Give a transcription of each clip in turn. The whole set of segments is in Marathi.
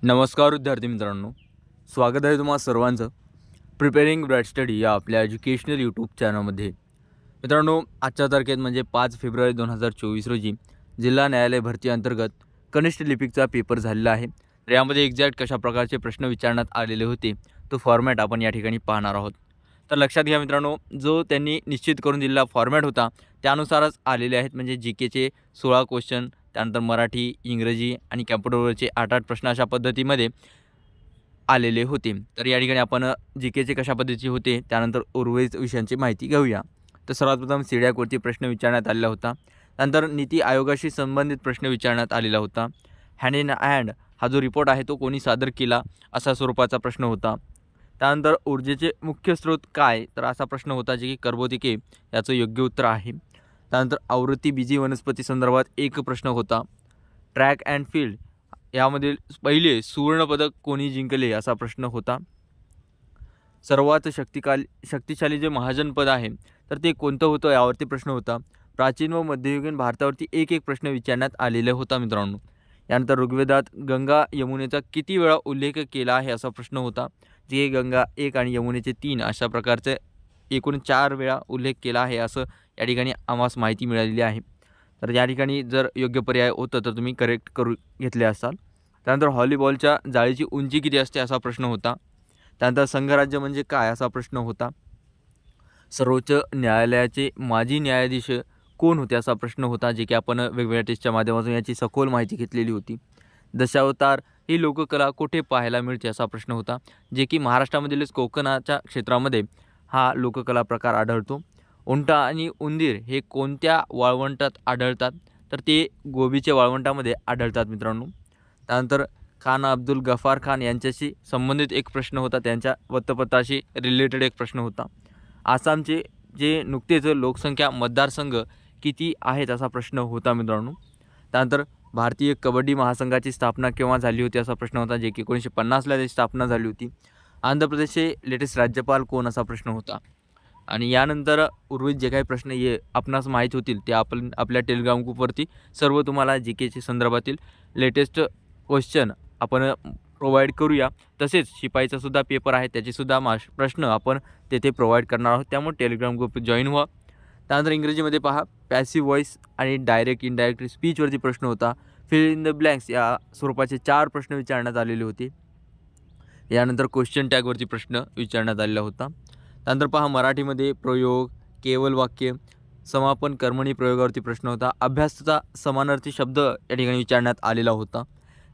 नमस्कार विद्यार्थी मित्रांनो, स्वागत आहे तुम्हा सर्वांचं प्रिपेरिंग ब्राईट स्टडी या आपल्या एज्युकेशनल यूट्यूब चॅनलमध्ये। मित्रांनो, आजच्या तारखेत म्हणजे 5 फेब्रुवारी 2024 रोजी जिल्हा न्यायालय भरती अंतर्गत कनिष्ठ लिपिकचा पेपर झालेला आहे। तर यामध्ये एक्झॅक्ट कशा प्रकारचे प्रश्न विचारण्यात आलेले होते तो फॉर्मॅट आपण या ठिकाणी पाहणार आहोत। तर लक्षात घ्या मित्रांनो, जो त्यांनी निश्चित करून दिलेला फॉर्मॅट होता त्यानुसारच आलेले आहेत। म्हणजे जीकेचे 16 क्वेश्चन, त्यानंतर मराठी, इंग्रजी आणि कॉम्प्युटरवरचे 8 प्रश्न अशा पद्धतीमध्ये आलेले होते। तर या ठिकाणी आपण जीकेचे कशा पद्धतीचे होते त्यानंतर उर्वरित विषयांची माहिती घेऊया। तर सर्वात प्रथम सीडॅकवरती प्रश्न विचारण्यात आलेला होता। त्यानंतर नीती आयोगाशी संबंधित प्रश्न विचारण्यात आलेला होता। हँड इन हँड हा जो रिपोर्ट आहे तो कोणी सादर केला असा स्वरूपाचा प्रश्न होता। त्यानंतर ऊर्जेचे मुख्य स्रोत काय, तर असा प्रश्न होता जे की कर्बोदके याचं योग्य उत्तर आहे। त्यानंतर आवृत्ती बीजी वनस्पती संदर्भात एक प्रश्न होता। ट्रॅक अँड फील्ड यामधील पहिले सुवर्णपदक कोणी जिंकले असा प्रश्न होता। सर्वात शक्तिशाली जे महाजनपद आहे तर ते कोणतं होतं यावरती प्रश्न होता। प्राचीन व मध्ययुगीन भारतावरती एक प्रश्न विचारण्यात आलेला होता मित्रांनो। यानंतर ऋग्वेदात गंगा यमुनेचा किती वेळा उल्लेख केला आहे असा प्रश्न होता। जे गंगा 1 आणि यमुनेचे 3 अशा प्रकारचे एकूण 4 वेळा उल्लेख केला आहे असं या ठिकाणी आम्हाला माहिती मिळालेली आहे। तर या ठिकाणी जर योग्य पर्याय होतं तर तुम्ही करेक्ट करू घेतले असाल। त्यानंतर व्हॉलीबॉलच्या जाळीची उंची किती असते असा प्रश्न होता। त्यानंतर संघराज्य म्हणजे काय असा प्रश्न होता। सर्वोच्च न्यायालयाचे माजी न्यायाधीश कोण होते असा प्रश्न होता, जे की आपण वेगवेगळ्या टेस्टच्या माध्यमातून याची सखोल माहिती घेतलेली होती। दशावतार ही लोककला कुठे पाहायला मिळते असा प्रश्न होता, जे की महाराष्ट्रामधील कोकणाच्या क्षेत्रामध्ये हा लोककला प्रकार आढळतो। उंट आणि उंदीर हे कोणत्या वाळवंटात आढळतात, तर ते गोबीच्या वाळवंटामध्ये आढळतात मित्रांनो। त्यानंतर खान अब्दुल गफार खान यांच्याशी संबंधित एक प्रश्न होता, त्यांच्या वृत्तपत्राशी रिलेटेड एक प्रश्न होता। आसामचे जे नुकतेच लोकसंख्या मतदारसंघ किती आहेत असा प्रश्न होता मित्रांनो। त्यानंतर भारतीय कबड्डी महासंघाची स्थापना केव्हा झाली होती असा प्रश्न होता, जे की 1950ला त्याची स्थापना झाली होती। आंध्र प्रदेशचे लेटेस्ट राज्यपाल कोण असा प्रश्न होता। आणि यानंतर उर्वरित जे काही प्रश्न आपणास माहीत होतील ते आपण आपल्या टेलिग्राम ग्रुपवरती सर्व तुम्हाला जीकेचे संदर्भातील लेटेस्ट क्वेश्चन आपण प्रोव्हाइड करूया। तसेच शिपाईचा सुद्धा पेपर आहे त्याचे सुद्धा प्रश्न आपण तेथे प्रोव्हाइड करणार आहोत, त्यामुळे टेलिग्राम ग्रुप जॉईन व्हा। त्यानंतर इंग्रजीमध्ये पहा, पॅसिव्ह व्हॉइस आणि डायरेक्ट इनडायरेक्ट स्पीचवरती प्रश्न होता। फिल इन द ब्लँक्स या स्वरूपाचे 4 प्रश्न विचारण्यात आलेले होते। यानंतर क्वेश्चन टॅगवरती प्रश्न विचारण्यात आलेला होता। त्यानंतर पहा, मराठीमध्ये प्रयोग, केवल वाक्य, समापन कर्मणी प्रयोगावरती प्रश्न होता। अभ्यासाचा समानार्थी शब्द या ठिकाणी विचारण्यात आलेला होता।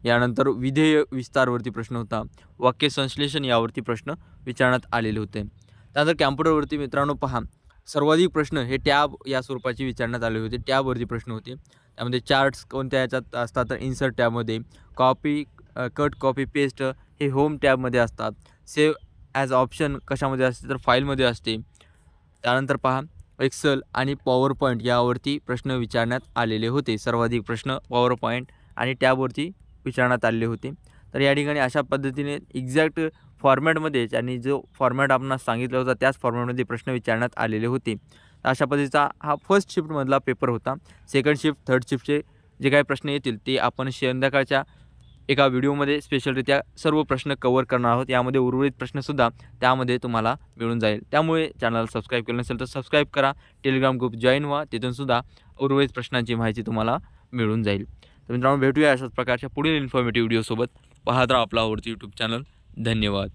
यानंतर विधेय विस्तारवरती प्रश्न होता। वाक्य संश्लेषण यावरती प्रश्न विचारण्यात आलेले होते। त्यानंतर कॅम्प्युटरवरती मित्रांनो पहा, सर्वाधिक प्रश्न हे टॅब या स्वरूपाचे विचारण्यात आले होते। टॅबवरती प्रश्न होते। त्यामध्ये चार्ट्स कोणत्या याच्यात असतात, तर इन्सर्ट टॅबमध्ये, कॉपी कट कॉपी पेस्ट हे होम टॅबमध्ये असतात। सेव्ह ॲज ऑप्शन कशामध्ये असते, तर फाईलमध्ये असते। त्यानंतर पहा, एक्सेल आणि पॉवर पॉईंट यावरती प्रश्न विचारण्यात आलेले होते। सर्वाधिक प्रश्न पॉवर पॉईंट आणि टॅबवरती विचारण्यात आलेले होते। तर या ठिकाणी अशा पद्धतीने एक्झॅक्ट फॉर्मॅटमध्ये त्यांनी जो फॉर्मॅट आपणास सांगितला होता त्याच फॉर्मॅटमध्ये प्रश्न विचारण्यात आलेले होते। अशा पद्धतीचा हा फर्स्ट शिफ्टमधला पेपर होता। सेकंड शिफ्ट, थर्ड शिफ्टचे जे काही प्रश्न येतील ते आपण संध्याकाळच्या एका व्हिडिओमध्ये स्पेशलरित्या सर्व प्रश्न कव्हर करणार आहोत। यामध्ये उर्वरित प्रश्नसुद्धा त्यामध्ये तुम्हाला मिळून जाईल। त्यामुळे चॅनल सबस्क्राईब केलं नसेल तर सबस्क्राईब करा, टेलिग्राम ग्रुप जॉईन व्हा, तिथूनसुद्धा उर्वरित प्रश्नांची माहिती तुम्हाला मिळून जाईल। तर मित्रांनो, भेटूया अशाच प्रकारच्या पुढील इन्फॉर्मेटिव्ह व्हिडिओसोबत। पाहत राहा आपला आवडती यूट्यूब चॅनल। धन्यवाद।